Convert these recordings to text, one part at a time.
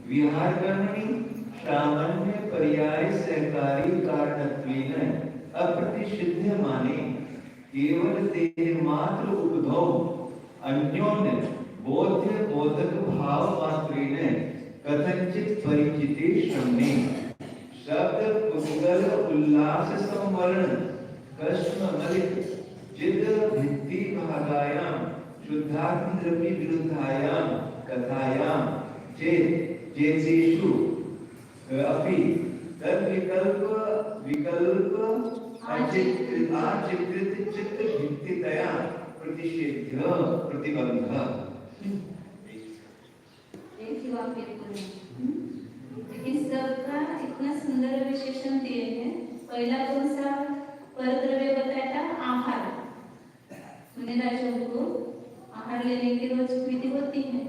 विहार करनी सामान्य पर्याय सहकारी कारणत्वेन अप्रतिषिध्य माने केवल देह मात्र उद्भव अन्योन्य बोध्य बोधक भाव मात्रेण कथंचित परिचिते श्रमणे शब्द पुद्गल उल्लास संवरण कश्म मलिक जिद भित्ति भागायाम शुद्धात्मद्रव्य विरुद्धायाम कथायाम जेतेषु अपि तद्विकल्प विकल्प अचित्रित चित्त भित्तितया प्रतिषेध्य प्रतिबंध। एक ही वाक्य बोले, लेकिन सबका इतना सुंदर विशेषण दिए हैं। पहला कौन सा परद्रव्य बताया था? आहार। मुनिराजों को आहार लेने की रोज विधि होती है,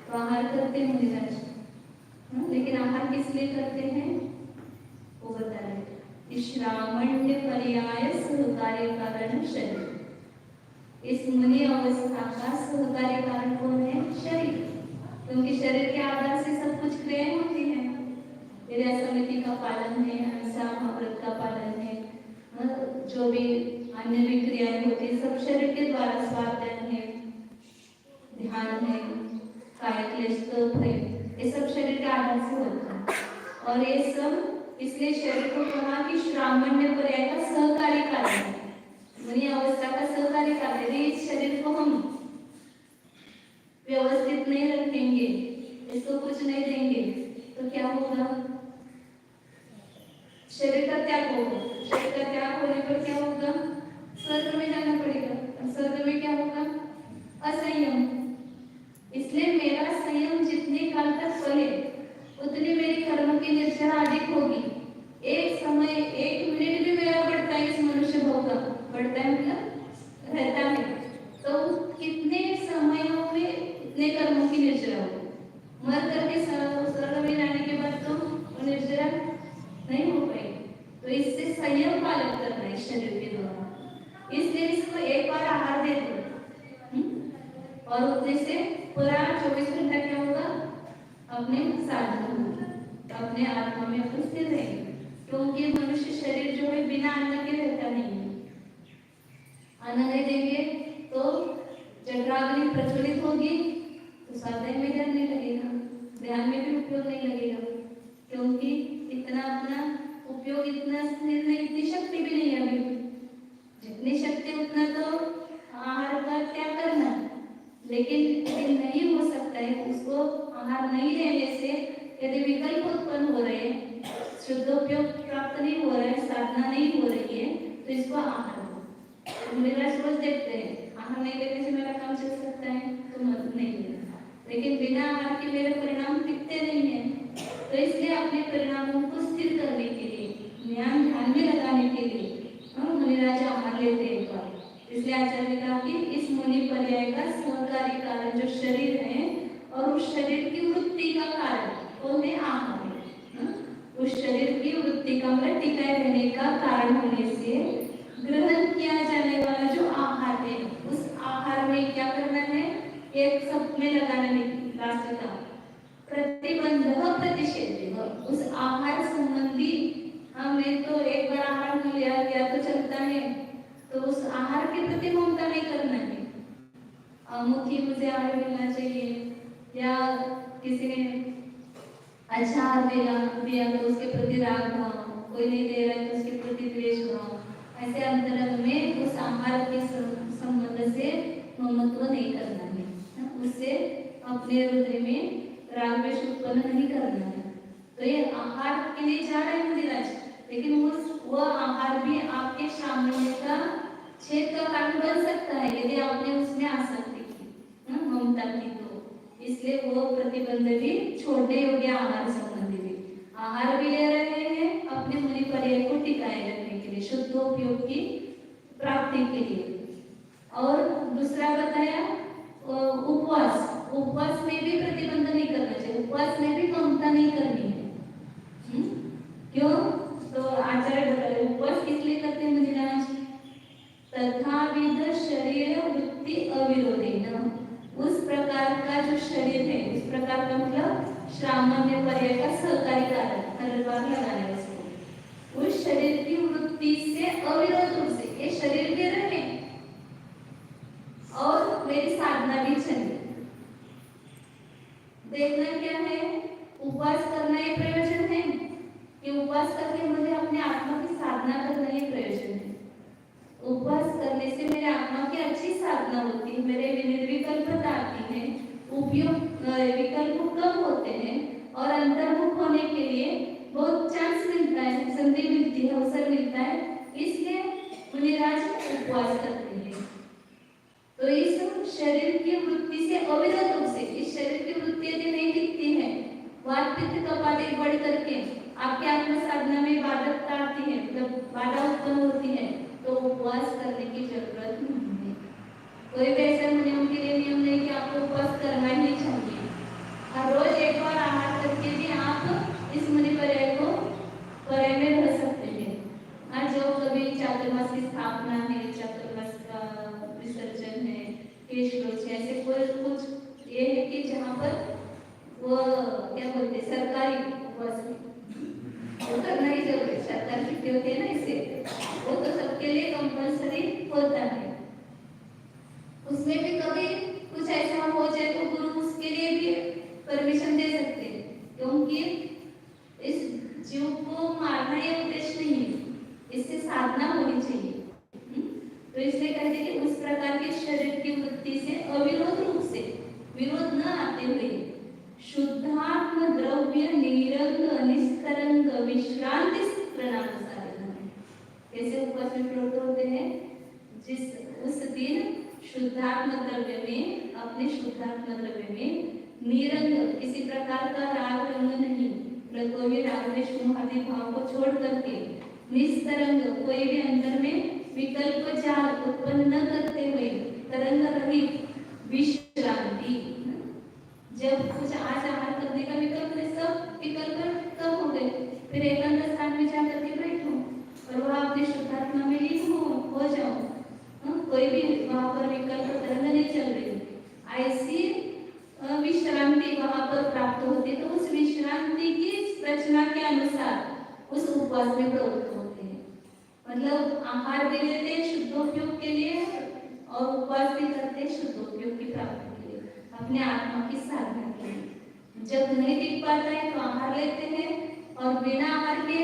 तो आहार करते हैं मुनिराज। लेकिन आहार किस लिए करते हैं वो बता रहे हैं। श्रामण्य पर्याय सहकार्य कारण शरीर। इस मुनि अवस्था का सहकार्य कारण कौन है? शरीर। क्योंकि शरीर के आधार से सब कुछ क्रियाएं होती है। विद्या समिति का पालन है, अहिंसा महाव्रत का पालन है, जो भी अन्य भी क्रियाएं होती है सब शरीर के द्वारा। स्वाध्याय है, ध्यान है, कायक्लेश है, ये सब शरीर के आधार से होता है। और ये सब इसलिए शरीर को कहा कि श्रामण्य पर्याय का सहकारी कारण है, मुनि अवस्था का सहकारी कारण है। इस शरीर को हम व्यवस्थित नहीं रखेंगे, इसको कुछ नहीं देंगे तो क्या होगा? शरीर का त्याग होगा। शरीर का त्याग होने पर क्या होगा? स्वर्ग में जाना पड़ेगा। स्वर्ग में क्या होगा? असंयम। इसलिए मेरा संयम जितने काल तक पले उतनी मेरी कर्म की निर्जरा अधिक होगी। एक समय एक मिनट भी मेरा बढ़ता है, इस मनुष्य भोग का बढ़ता है मतलब रहता है, तो कितने समयों में इतने कर्मों की निर्जरा हो। मर करके स्वर्ग में जाने के बाद तो वो निर्जरा नहीं हो पाएगी। तो इससे संयम पालन करना है शरीर के द्वारा। इसलिए इसको एक बार आहार दे दो और उतने से पूरा 24 घंटा क्या होगा? अपने साधना होगी, अपने आत्मा में अपन स्थिर रहेंगे। क्योंकि मनुष्य शरीर जो है बिना अन्न के रहता नहीं है। अन्न नहीं देंगे तो जठराग्नि प्रज्वलित होगी, तो स्वाध्याय में ध्यान नहीं लगेगा, ध्यान में भी उपयोग नहीं लगेगा। क्योंकि इतना अपना उपयोग इतना स्थिर नहीं, इतनी शक्ति भी नहीं है अभी। जितनी शक्ति उतना तो आहार का त्याग करना। लेकिन यदि नहीं हो सकता है, उसको आहार नहीं लेने से यदि विकल्प उत्पन्न हो रहे हैं, शुद्ध उपयोग प्राप्त नहीं हो रहा है, साधना नहीं हो रही है, तो इसको आहार दो। मेरा रोज देखते हैं आहार नहीं लेने से मेरा काम चल सकता है तो मदद नहीं लेना, लेकिन बिना आहार के मेरे परिणाम टिकते नहीं है। तो इसलिए अपने परिणामों को स्थिर करने के लिए, ध्यान में लगाने के लिए मुनिराज आहार लेते हैं। इसलिए आचार्य ने कहा कि इस मुनि पर्याय का सहकारी कारण जो शरीर है और उस शरीर की वृत्ति का कारण कौन है? आहार है। उस शरीर की वृत्ति का मतलब टिकाए रहने का कारण होने से ग्रहण किया जाने वाला जो आहार है, उस आहार में क्या करना है? एक सब में लगाना है लास्ट का प्रतिबंध प्रतिषेध। उस आहार संबंधी हमें तो एक बार आहार लिया गया तो चलता है, तो उस आहार के प्रति ममता नहीं करना है। मुझे आहार मिलना चाहिए, या किसी ने अच्छा आहार दिया तो उसके प्रति राग भाव, कोई नहीं दे रहा है तो उसके प्रति द्वेष भाव। ऐसे अंतरंग में उस आहार के संबंध से ममत्व नहीं करना है, उससे अपने हृदय में राग द्वेष उत्पन्न नहीं करना है। तो ये आहार के लिए जा रहे हैं मुनिराज, लेकिन वह आहार भी आपके सामने का छेद का कारण बन सकता है यदि आपने उसमें आसक्ति की, ममता की। तो इसलिए वो प्रतिबंध भी छोड़ने योग्य आहार संबंधी भी आहार भी ले रहे हैं अपने मुनि पर्याय को टिकाए रखने के लिए, शुद्ध उपयोग की प्राप्ति के लिए। और दूसरा बताया उपवास। उपवास में भी प्रतिबंध नहीं करना चाहिए, उपवास में भी ममता नहीं करनी है। क्यों? तो आचार्य बता रहे उपवास किस लिए करते हैं मुनिराज? तथाविध शरीर वृत्ति अविरोधी न, उस प्रकार का जो शरीर है, उस प्रकार का मतलब सामान्य पर्याय का सहकारी कारण हर बार लगाना है इसको। उस शरीर की वृत्ति से अविरोध रूप से ये शरीर भी रहे और मेरी साधना भी चले। देखना क्या है, उपवास करना ये प्रयोजन है कि उपवास करके मुझे अपने आत्मा की साधना करना ये प्रयोजन है। उपवास करने से मेरे आत्मा की अच्छी साधना होती है, मेरे निर्विकल्पता आती है, उपयोग विकल्प कम होते हैं और अंतर्मुख होने के लिए बहुत चांस मिलता है, संधि मिलती है, अवसर मिलता है, इसलिए मुनिराज उपवास करते हैं। तो इस शरीर की वृत्ति से अविरत रूप से इस शरीर की वृत्ति यदि नहीं दिखती है, वात पित्त कपाट बढ़ करके आपके आत्म साधना में बाधकता आती है, मतलब बाधा उत्पन्न होती है, तो उपवास करने की जरूरत नहीं है। कोई भी ऐसा नियम के लिए नियम नहीं कि आपको उपवास करना ही चाहिए। हर रोज एक बार आहार करके भी आप इस मुनि पर्याय को पर्याय में रह सकते हैं। आज जो कभी चातुर्मास की स्थापना है, चातुर्मास का विसर्जन है, केशरोच है, ऐसे कोई कुछ ये है कि जहाँ पर वो क्या बोलते हैं सरकारी उपवास वो करना ही जरूरी है। सरकार छुट्टी होती है ना, इससे वो तो सबके लिए कंपल्सरी होता है। उसमें भी कभी कुछ ऐसा हो जाए तो गुरु उसके लिए भी परमिशन दे सकते हैं, क्योंकि इस जीव को मारना ये उद्देश्य नहीं है, इससे साधना होनी चाहिए। तो इसलिए कहते हैं कि उस प्रकार के शरीर की वृत्ति से अविरोध रूप से विरोध न आते हुए शुद्धात्म द्रव्य निरंग निस्तरंग विश्रांति प्रणाम साधना कैसे उपवास में प्रवृत्त होते हैं। जिस उस दिन शुद्धात्म द्रव्य में, अपने शुद्धात्म द्रव्य में निरंग किसी प्रकार का राग रंग नहीं, कोई भी राग द्वेष मोह आदि भाव को छोड़ करके निस्तरंग कोई भी अंदर में विकल्प जाल उत्पन्न न करते हुए तरंग रहित विश्रांति। जब कुछ आज आहार करने का विकल्प है, सब विकल्प कम हो गए, फिर एकांत स्थान में जाकर के बैठो और वहाँ अपने शुद्धात्मा में लीन हो जाओ। कोई भी वहाँ पर विकल्प तरंग नहीं चल रही, ऐसी विश्रांति वहाँ पर प्राप्त होती है। तो उस विश्रांति की रचना के अनुसार उस उपवास में प्रवृत्त होते हैं। मतलब आहार भी लेते हैं शुद्धोपयोग के लिए और उपवास भी करते हैं शुद्धोपयोग की प्राप्ति के लिए, अपने आत्मा की साधना के लिए। जब नहीं दिख पाता है तो आहार लेते हैं और बिना आहार के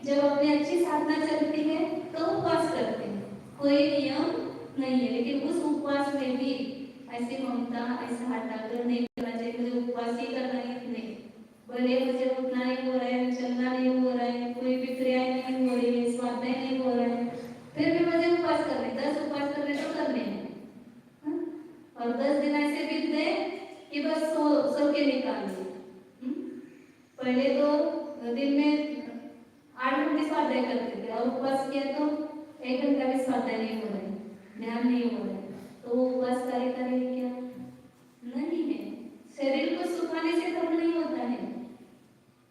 जब अपनी अच्छी साधना चलती है तो उपवास करते हैं। कोई नियम नहीं है, लेकिन उस उपवास में भी ऐसी ममता ऐसा हटाकर नहीं करना चाहिए मुझे उपवास ही करना है, नहीं भले मुझे उठना नहीं हो रहा है, चलना नहीं हो रहा है, कोई भी क्रिया नहीं हो रही है, स्वाध्याय नहीं हो रहा है, फिर भी मुझे उपवास करने 10 उपवास करने तो करने हैं। और 10 दिन ऐसे बीत गए कि बस सो के निकाल दिए। पहले तो दिन में 8 घंटे स्वाध्याय करते थे और उपवास किया तो 1 घंटा भी स्वाध्याय नहीं हो रहा है, ध्यान नहीं हो रहा है, तो उपवास करेंगे क्या? नहीं है। शरीर को सुखाने से धर्म नहीं होता है,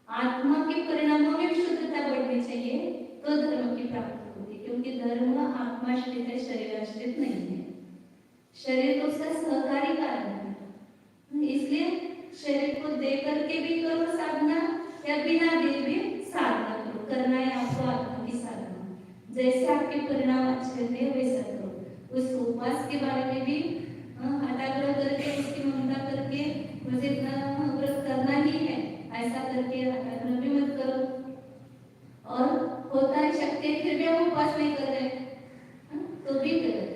आत्मा के परिणामों में शुद्धता बढ़नी चाहिए तो धर्म की प्राप्ति होगी, क्योंकि धर्म आत्माश्रित है, शरीराश्रित नहीं है। शरीर तो उसका सहकारी कारण है, इसलिए शरीर को दे करके भी करो साधना या बिना दे भी साधना करो। करना है आपको आत्मा की साधना, जैसे आपके परिणाम अच्छे होते वैसा करो। उस उपवास के बारे में भी हटाग्रह करके उसकी ममता करके मुझे व्रत करना ही है ऐसा करके हटाग्रह भी मत करो। और होता है शक्ति फिर भी हम उपवास नहीं कर रहे तो भी करें।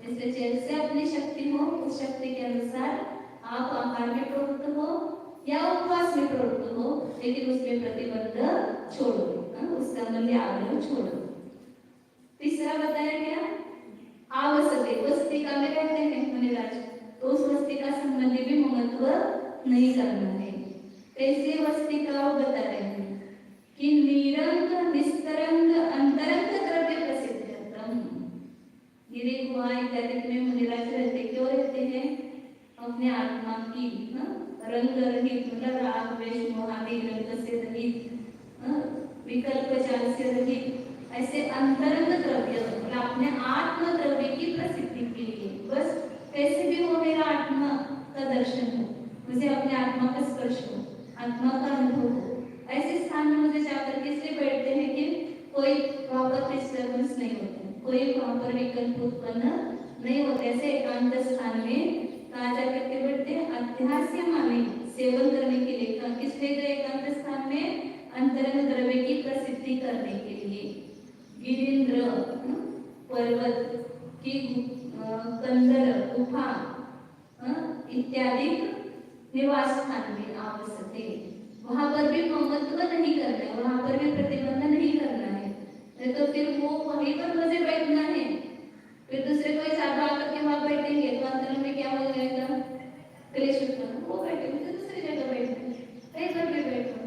इसलिए जैसे अपनी शक्ति हो उस शक्ति के अनुसार आप आहार में प्रवृत्त हो या उपवास में प्रवृत्त हो, लेकिन उसमें प्रतिबंध छोड़ो, उसका मूल्य आग्रह छोड़ो। तीसरा बताया गया आवश्यक वस्तिका में रहते हैं मुनिराज, तो उस वस्तिका संबंधी भी महत्व नहीं करना है। कैसे वस्तिका बता रहे हैं कि निरंग निस्तरंग अंतरंग द्रव्य प्रसिद्धतम। निरीह गुहा इत्यादि में मुनिराज रहते, क्यों रहते हैं? अपने आत्मा की रंग रहित, मतलब राग द्वेष मोह आदि रंग से रहित, विकल्प जाल से रहित ऐसे अंतरंग द्रव्य, मतलब अपने आत्म द्रव्य की प्रसिद्धि के लिए बस कैसे भी हो मेरा आत्मा का दर्शन हो, मुझे अपने आत्मा का स्पर्श हो, आत्मा का अनुभव हो। ऐसे स्थान में मुझे जाकर के इसलिए बैठते हैं कि कोई वहां पर डिस्टर्बेंस नहीं होता, कोई वहां पर विकल्प उत्पन्न नहीं होते। ऐसे एकांत स्थान में कहाँ जाकर के बैठते हैं? अध्यास्य माने सेवन करने के लिए। किस लिए गए एकांत स्थान में? अंतरंग द्रव्य की प्रसिद्धि करने के लिए। गिरिंद्र पर्वत की कंदर गुफा इत्यादि निवास स्थान में आवश्यक है। वहां पर भी ममत्व नहीं करना है, वहां पर भी प्रतिबंध नहीं करना है, नहीं तो फिर वो वहीं पर मुझे बैठना है। फिर दूसरे कोई साधु आकर के वहां बैठेंगे तो अंतर में क्या हो जाएगा? क्लेश उत्पन्न। वो बैठेंगे तो दूसरी जगह बैठेंगे, कहीं पर भी बैठो।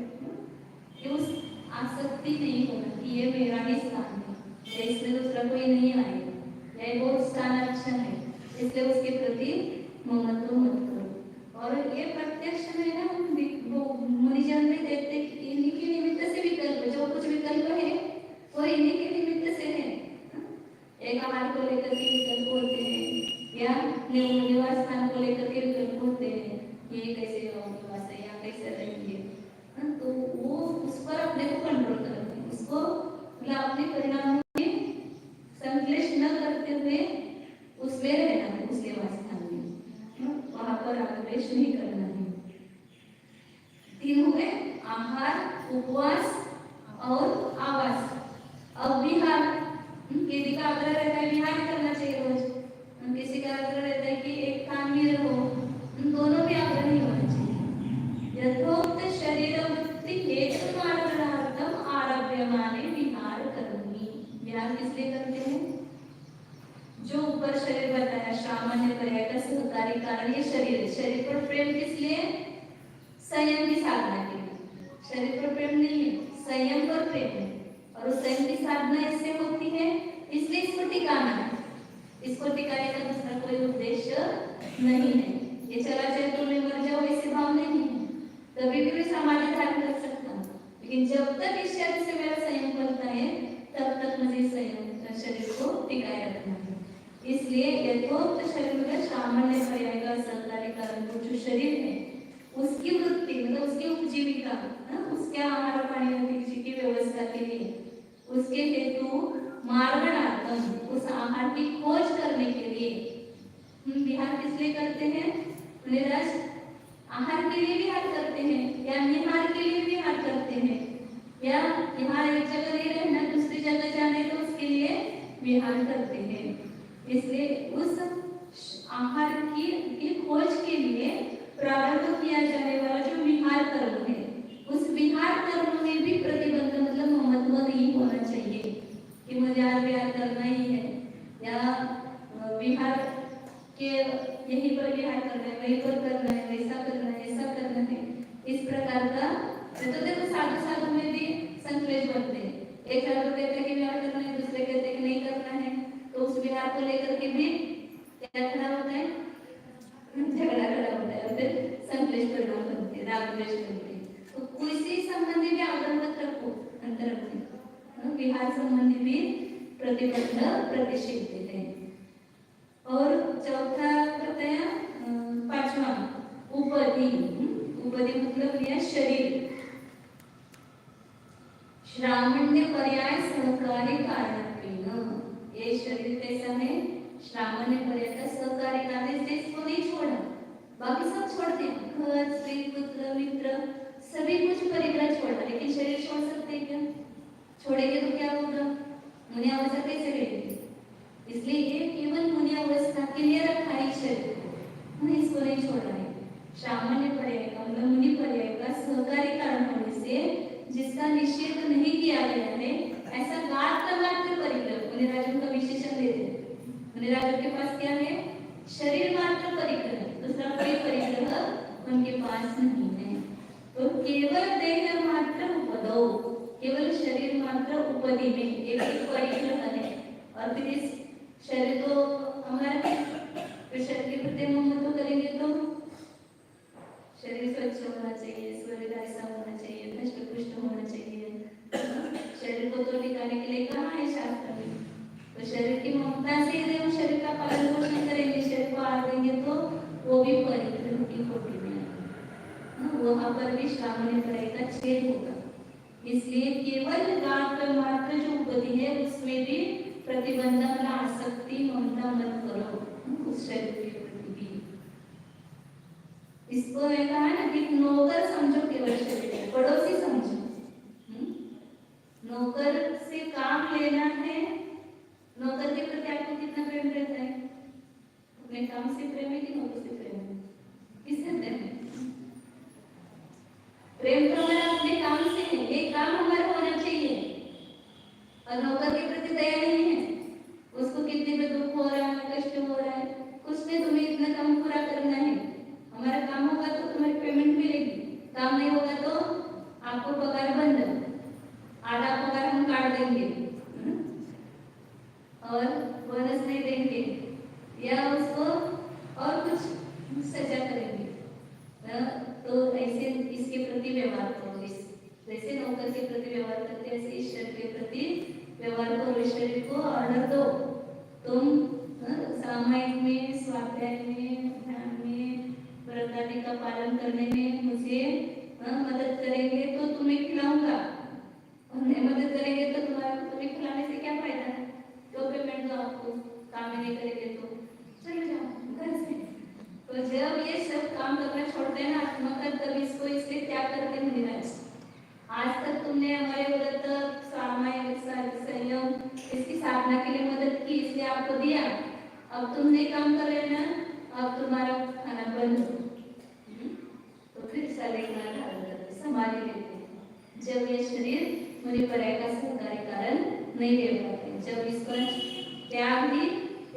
ये उस आसक्ति नहीं होना कि ये मेरा ही स्थान है, इसमें दूसरा कोई नहीं आएगा, यह वो स्थान अच्छा है, इसलिए उसके प्रति ममत्व मत करो। और ये प्रत्यक्ष में ना वो मुनिजन में देखते कि इन्हीं के निमित्त से विकल्प, जो कुछ विकल्प है वो इन्हीं के निमित्त से है। एक आहार को लेकर के विकल्प होते हैं या निवास स्थान को लेकर के विकल्प होते हैं, ये कैसे निवास है, यहाँ कैसे रहेंगे, तो वो उस पर अपने को कंट्रोल करते हैं, उसको मतलब अपने परिणामों में संश्लेष न करते हुए उसमें रहना है, उसके वास्थान में वहां पर आवेश नहीं करना है। तीन हो गए, आहार, उपवास और आवास। अब विहार, किसी का आग्रह रहता है विहार करना चाहिए रोज, किसी का आग्रह रहता है कि एक स्थान में रहो, दोनों भी आग्रह नहीं होना चाहिए। यथोक्त शरीर वृत्ति हेतु मार्गार्थम आरभ्यमाने विहार कर्मी। विहार किस लिए करते हैं? जो ऊपर शरीर बताया सामान्य पर्याय का सहकारी कारण ये शरीर है। शरीर पर प्रेम किस लिए? संयम की साधना के लिए। शरीर पर प्रेम नहीं है, संयम पर प्रेम है, और उस संयम की साधना इससे होती है, इसलिए इसको टिकाना है। इसको टिकाने का दूसरा कोई उद्देश्य नहीं है। ये चला जाए तो मैं मर जाऊं ऐसे भाव नहीं है, कभी भी सामान्य धारण कर सकता हूँ, लेकिन जब तक इस शरीर से मेरा संयम बनता है तब तक मुझे संयम शरीर को टिकाए रखना है। इसलिए यथोक्त शरीर में सामान्य पर्याय का सहकारी कारण जो शरीर है उसकी वृत्ति मतलब उसकी उपजीविका, उसके आहार पानी की व्यवस्था के लिए, उसके हेतु मार्गणार्थम, उस आहार की खोज करने के लिए विहार किस लिए करते हैं? निराश आहार के लिए विहार करते हैं या निहार के लिए विहार करते हैं, या यहाँ एक जगह नहीं रहना दूसरी जगह जाने तो उसके लिए विहार करते हैं। इसलिए उस आहार की खोज के लिए प्रारंभ किया जाने वाला जो विहार कर्म है, उस विहार कर्म में भी प्रतिबंध मतलब ममत्व नहीं होना चाहिए कि मुझे आज विहार करना ही है, या विहार के यहीं पर विहार करना है, वहीं पर करना है, वैसा करना है, ऐसा करना है, इस प्रकार का। तो देखो साधु में भी संश्लेष बनते हैं। एक साधु कहते हैं कि विहार करना है, दूसरे कहते हैं कि नहीं करना है, तो उस विहार को लेकर के भी क्या खड़ा होता है? झगड़ा खड़ा होता है, और फिर संश्लेष परिणाम बनते हैं, राग द्वेष बनते हैं। तो किसी संबंधी भी आग्रह रखो अंतर में, विहार संबंधी भी प्रतिबंध प्रतिषेध है। और चौथा बताया पांचवा उपधि। उपधि मतलब यह शरीर श्रामण्य पर्याय सहकारी कारण, ये शरीर कैसा है? श्रामण्य पर्याय का सहकारी कारण है, इसको नहीं छोड़ा, बाकी सब छोड़ते हैं, घर स्त्री पुत्र मित्र सभी कुछ परिग्रह छोड़ा, लेकिन शरीर छोड़ सकते हैं क्या? छोड़ेंगे तो क्या होगा? मुनि अवस्था कैसे रहेगी? इसलिए ये केवल मुनि अवस्था के लिए रखा है शरीर को, इसको नहीं छोड़ा है। सामान्य पर्याय का मतलब मुनि पर्याय का सहकारी कारण होने से जिसका निषेध नहीं किया गया है, ऐसा मात्र परिग्रह मुनिराजों का विशेषण देते हैं। मुनिराजों के पास क्या है? शरीर मात्र परिग्रह, दूसरा कोई परिग्रह उनके पास नहीं है। तो केवल देह मात्र उपदो, केवल शरीर मात्र उपदि में एक परिग्रह है, और फिर इस शरीर को हमारे शरीर के प्रति ममत्व करेंगे तो शरीर स्वच्छ होना चाहिए, शरीर ऐसा होना चाहिए, दृष्ट पुष्ट होना चाहिए। शरीर को तो टिकाने के लिए कहा है शास्त्र में, तो शरीर की ममता से यदि हम शरीर का पालन पोषण करेंगे, शरीर को आहार देंगे तो वो भी परिग्रह की कोटि में, वो वहां पर भी श्रावण पढ़ाई का छेद होगा। इसलिए केवल गात्र मात्र जो उपति है उसमें भी प्रतिबंधक ना आसक्ति ममता मत करो उस शरीर के प्रति भी। इसको मैं कहा ना कि नौकर समझो केवल शरीर, पड़ोसी समझो। नौकर से काम लेना है, नौकर के प्रति आपको कितना प्रेम रहता है? अपने काम से प्रेम है कि नौकर से प्रेम है? किससे प्रेम है? प्रेम तो हमारा अपने काम से है, ये काम हमारा होना चाहिए। और नौकर के प्रति दया नहीं है, उसको कितने पे दुख हो रहा है, कष्ट हो रहा है, कुछ नहीं, तुम्हें इतना काम पूरा करना है। हमारा काम होगा तो तुम्हारी पेमेंट मिलेगी, काम नहीं होगा तो आपको पगार बंद, आधा पगार हम काट देंगे और बोनस नहीं देंगे या उसको और कुछ सजा करेंगे। तो ऐसे इसके प्रति व्यवहार करो। जैसे नौकर के प्रति व्यवहार करते हैं ऐसे ईश्वर के प्रति व्यवहार करो। ईश्वर को ऑर्डर दो, तुम सामायिक में, स्वाध्याय में, ध्यान में, व्रत आदि का पालन करने में मुझे मदद करेंगे तो तुम्हें खिलाऊंगा, और नहीं मदद करेंगे तो तुम्हें खिलाने से क्या फायदा? तो पेमेंट दो आपको, काम नहीं करेंगे तो चले जाओ घर से। तो जब ये सब काम करना छोड़ते हैं ना आत्मकथ, तब इसको इसलिए त्याग करके निराश। आज तक तुमने हमारे व्रत, सामायिक, संयम इसकी साधना के लिए मदद की, इसलिए आपको दिया। अब तुम नहीं काम कर रहे ना, अब तुम्हारा खाना बंद हो। तो फिर सलेखना धारण करते, संभाली लेते हैं। जब ये शरीर मुनि पराय का सहकारी कारण नहीं दे पाते, जब इसका त्याग भी,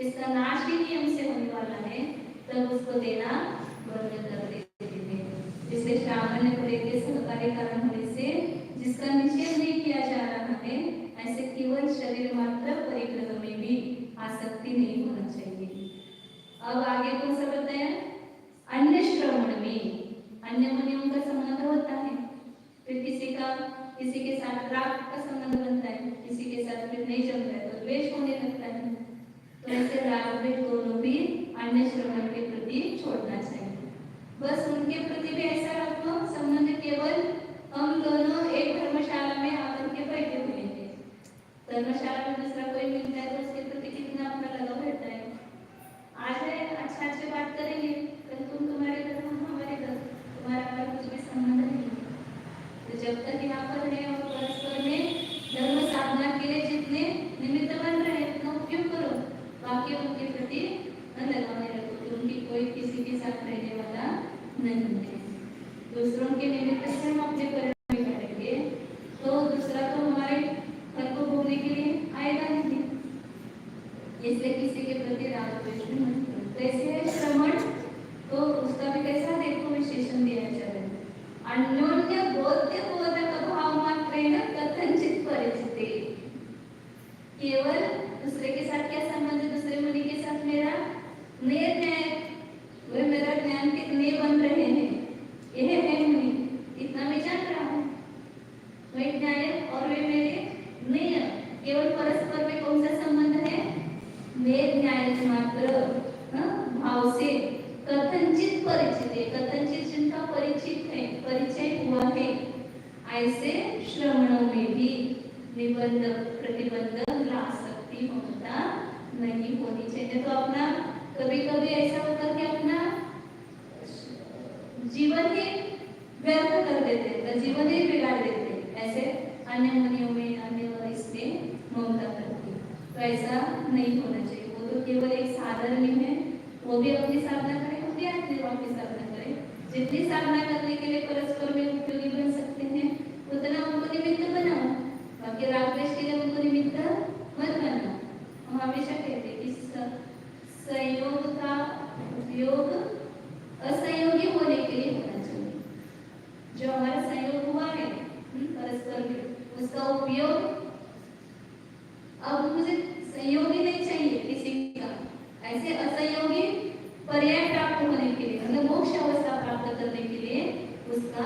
इसका नाश भी नियम से होने वाला है, तब उसको देना बंद कर देते हैं। इसलिए श्रावण पराय के सहकारी कारण होने से जिसका निषेध नहीं किया जा रहा है, ऐसे केवल शरीर मात्र परिग्रह में भी आसक्ति नहीं होना चाहिए। अब आगे कौन सा बताया? अन्य श्रवण में अन्य मुनियों का संबंध होता है, फिर किसी के साथ राग का संबंध बनता है, किसी के साथ फिर नहीं जमता है तो द्वेष होने लगता है। तो ऐसे राग द्वेष दोनों भी अन्य श्रवण के प्रति छोड़ना चाहिए। बस उनके प्रति भी ऐसा रखो संबंध, केवल हम दोनों एक धर्मशाला में आकर के बैठे हुए थे, धर्मशाला में दूसरा कोई मिलता है तो उसके प्रति कितना अपना लगाव रहता है। आज है अच्छे बात करेंगे, कल तुम तुम्हारे घर, हम हमारे घर, तुम्हारा कुछ भी संबंध नहीं। तो जब तक यहाँ पर है और परस्पर में धर्म साधना के लिए जितने निमित्त बन रहे हैं उतना उपयोग करो, बाकी उनके प्रति न लगाने रखो, क्योंकि कोई किसी के साथ रहने वाला नहीं है। दूसरों के निमित्त से हम अपने परिवार में करेंगे तो दूसरा तो हमारे घर को भोगने के लिए आएगा नहीं, इसलिए किसी के प्रति राग द्वेष मत करो। कैसे है श्रवण, तो उसका भी कैसा देखो विशेषण दिया जाता है। अन्योन्य बोध्य बोधक भाव मात्रेण कथनचित परिचिते। केवल दूसरे के साथ क्या संबंध है? दूसरे मुनि के साथ मेरा न्याय, वे मेरा ज्ञान कितने बन रहे हैं, यह है मुनि, इतना मैं जान रहा हूँ। वे न्याय और वे मेरे न्याय, केवल परस्पर में कौन सा संबंध है? वेद न्याय मात्र भाव से कथनचित परिचित है, कथनचित जिनका परिचित है, परिचय हुआ है, ऐसे श्रवणों में भी निबंध प्रतिबंध आसक्ति ममता नहीं होनी चाहिए। तो अपना कभी कभी ऐसा होता है कि अपना जीवन ही व्यर्थ कर देते हैं, जीवन ही बिगाड़ देते हैं, ऐसे अन्य मुनियों में, अन्य इसमें ममता करते हैं। तो ऐसा नहीं होना चाहिए। वो तो केवल एक साधन में है, वो भी अपनी साधना करें, वो भी अपनी साधना करें। जितनी साधना करने के लिए परस्पर में उपयोगी बन सकते हैं उतना उनको निमित्त बनाओ, बाकी राग द्वेष के लिए उनको निमित्त मत बनाओ। हम हमेशा कहते हैं कि संयोग का उपयोग असंयोगी होने के लिए होना चाहिए। जो हमारा संयोग हुआ है परस्पर में, उसका उपयोग, अब मुझे संयोगी नहीं चाहिए किसी का, ऐसे असंयोगी पर्याय प्राप्त होने के लिए, मतलब मोक्ष अवस्था प्राप्त करने के लिए उसका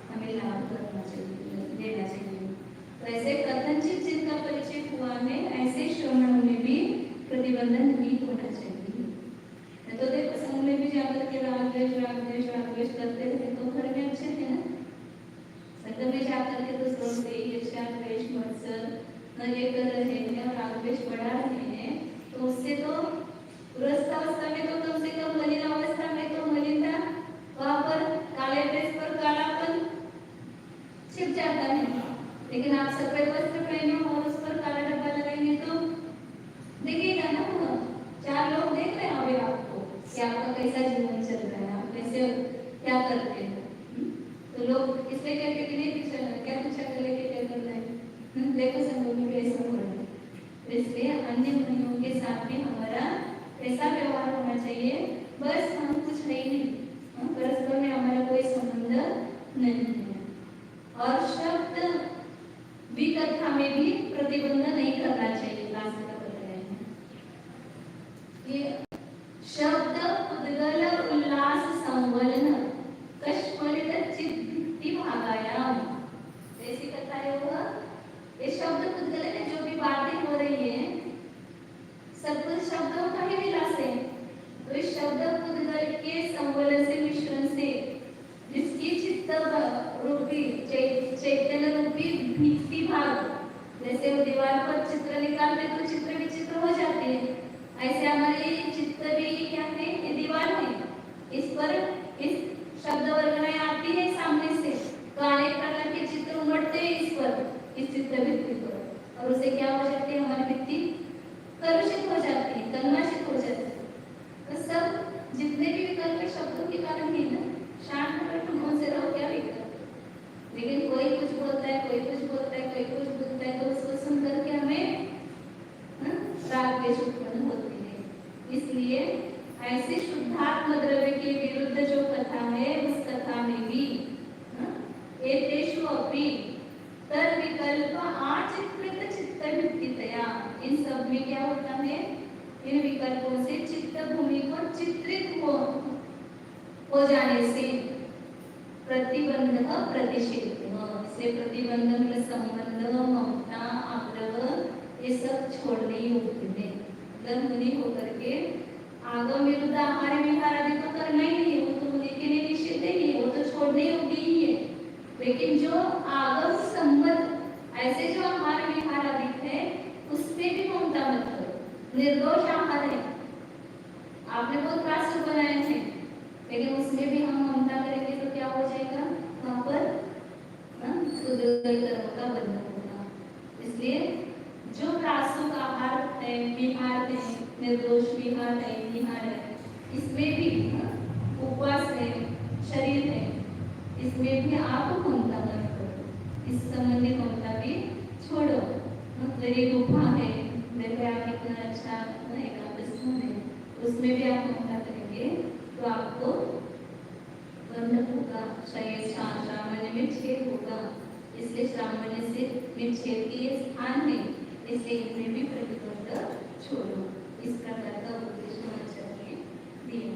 हमें लाभ करना चाहिए, देना चाहिए। तो ऐसे कथनचित जिनका परिचय हुआ है, ऐसे श्रवणों में भी प्रतिबंधन नहीं होना चाहिए। तो देखो संघ में भी जाकर के राग द्वेष करते थे तो घर में अच्छे थे ना, जाकर के दूसरों से ईर्ष्या द्वेष मत्सर न ये कर रहे हैं और राग द्वेष बढ़ा रहे हैं, तो उससे तो गृहस्थावस्था में तो कम से कम मलिन अवस्था में तो मलिनता वहां पर काले ड्रेस पर कालापन छिप जाता है। लेकिन आप सफेद वस्त्र पहने हो और उस पर काला डब्बा लगाएंगे तो देखिएगा ना, वो चार लोग देख रहे हैं अभी आपको कि आपका कैसा जीवन चल रहा है, आप कैसे क्या करते हैं। तो लोग इसलिए कहते कि नहीं पीछा क्या पीछा कर लेके क्या करना है, देखो संगों में भी ऐसा हो रहा है। तो इसलिए अन्य महिलाओं के साथ भी हमारा ऐसा व्यवहार होना चाहिए, बस हम कुछ है ही नहीं, परस्पर में हमारा कोई संबंध नहीं है। और शब्द विकथा में भी प्रतिबंध नहीं करना चाहिए। ये शब्द उद्गल उल्लास संवलन कश्मलित चित्ति भागायाम, ऐसी कथा है वो। ये शब्द उद्गल में जो भी बातें हो रही है सब कुछ शब्दों का ही विलास है। तो इस शब्द उद्गल के संवलन से मिश्रण से जिसकी चित्त रूपी चैतन्य रूपी भित्ति भाग, जैसे वो दीवार पर चित्र निकालते तो चित्र विचित्र हो जाते हैं, ऐसे हमारे चित्त भी क्या है, ये दीवार है। इस पर इस शब्द वर्गनाएं आती है सामने से, तो अनेक प्रकार के चित्र उमड़ते हैं इस पर, इस चित्र भित्ति पर, और उसे क्या हो जाती है, हमारी भित्ति कलुषित हो जाती है, कलमाशित हो जाती है। तो सब जितने भी विकल्प शब्दों के कारण ही ना, शांत बैठो मन से रहो, क्या विकल्प। लेकिन कोई कुछ बोलता है, कोई कुछ बोलता है, कोई कुछ बोलता है, तो उसको सुन करके हमें राग द्वेष उत्पन्न होती है। इसलिए ऐसे शुद्धात्म द्रव्य के विरुद्ध जो कथा है, उस कथा में भी एतेषु अपि तद विकल्प आचित्रित चित्त भित्तितया, इन सब में क्या होता है, इन विकल्पों से चित्त भूमि को चित्रित हो जाने से प्रतिबंध प्रतिषेध, इसलिए प्रतिबंध मतलब संबंध, ममता, आग्रह, ये सब छोड़ने योग्य है। मुनि होकर के आगम विरुद्ध आहार विहार आदि तो करना ही नहीं है, वो तो मुनि के लिए निषेध ही है, वो तो छोड़ने योग्य ही है। लेकिन जो आगम संबंध ऐसे जो आहार विहार आदि है, उसमें भी ममता मत करो। निर्दोष आहार है, आपने बहुत त्रास बनाए थे, लेकिन उसमें भी हम ममता करेंगे तो क्या हो जाएगा, वहां पर का बंधन होगा। इसलिए जो रासुक आहार है, विहार है, निर्दोष विहार है, विहार है, इसमें भी उपवास है, शरीर है, इसमें भी आप ममता मत करो, इस संबंधी ममता भी छोड़ो। मेरी गुफा है, देखो आप इतना अच्छा एकादश है, उसमें भी आप ममता करेंगे तो आपको बंधन होगा, शरीर सामान्य में छेद होगा। इसलिए सामान्य से विच्छेद की ये स्थान है, इसलिए इनमें भी प्रतिबंध छोड़ो। इस प्रकार का उपदेश होना चाहिए दिया।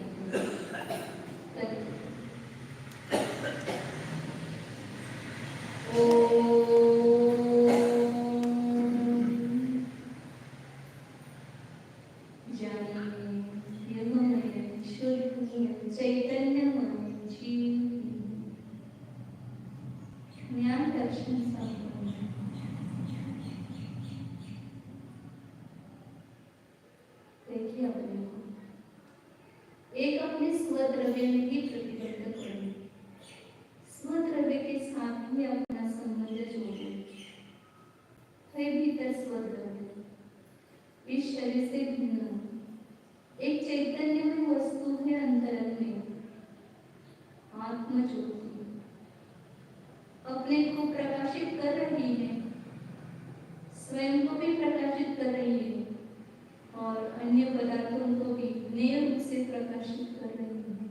एक अपने स्वद्रव्य में ही प्रतिबंध करें, स्वद्रव्य के साथ ही अपना संबंध जोड़ें। है भीतर स्वद्रव्य, इस शरीर से भिन्न एक चैतन्य में वस्तु है, अंतरंग में आत्म ज्योति अपने को प्रकाशित कर रही है, स्वयं को भी प्रकाशित कर रही है और अन्य पदार्थों को भी नए रूप से प्रकाशित कर रही है।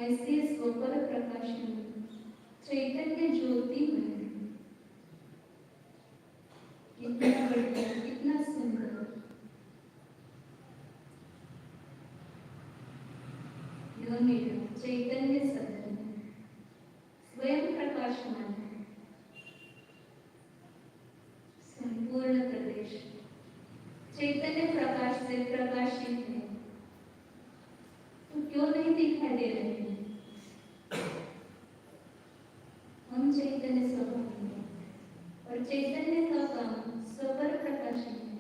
ऐसे स्वपर प्रकाशन चैतन्य ज्योति में कितना बढ़िया, कितना सुंदर, यह मेरा चैतन्य सत्य स्वयं प्रकाशमान है, संपूर्ण प्रदेश चैतन्य प्रकाश से प्रकाशित है, तो क्यों नहीं दिखाई दे रहे हैं? हम चैतन्य स्वरूप चैतन्य का काम स्वपर प्रकाशित है,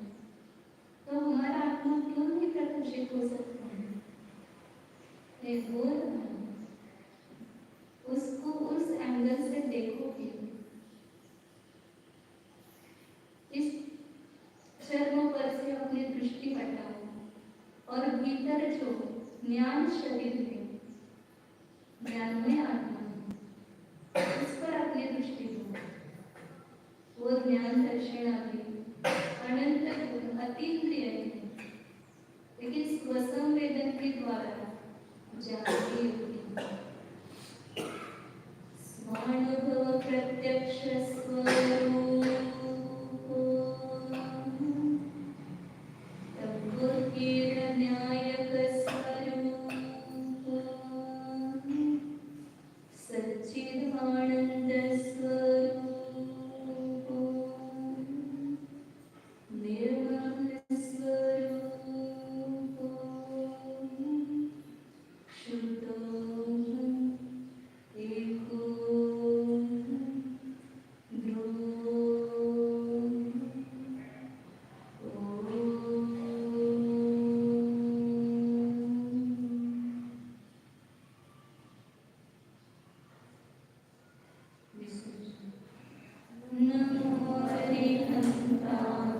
तो हमारा आत्मा क्यों नहीं प्रकाशित हो सकता है? मैं बोल रहा हूं, उसको उस एंगल से देखोगे, इस चर्म पर से अपनी दृष्टि हटाओ और भीतर जो ज्ञान शरीर है, ज्ञान में आत्मा है, उस पर अपनी दृष्टि दो। वो ज्ञान दर्शनादि अनंत गुण अतीन्द्रिय है, लेकिन स्वसंवेदन के द्वारा जागृति होती है। स्वानुभव प्रत्यक्ष स्वरूप तद्बुद्धिर न्यायक स्वरूप सच्चिदानंद स्वरूप निर्मल स्वरूप शुद्धों एको नमो हरिहंताय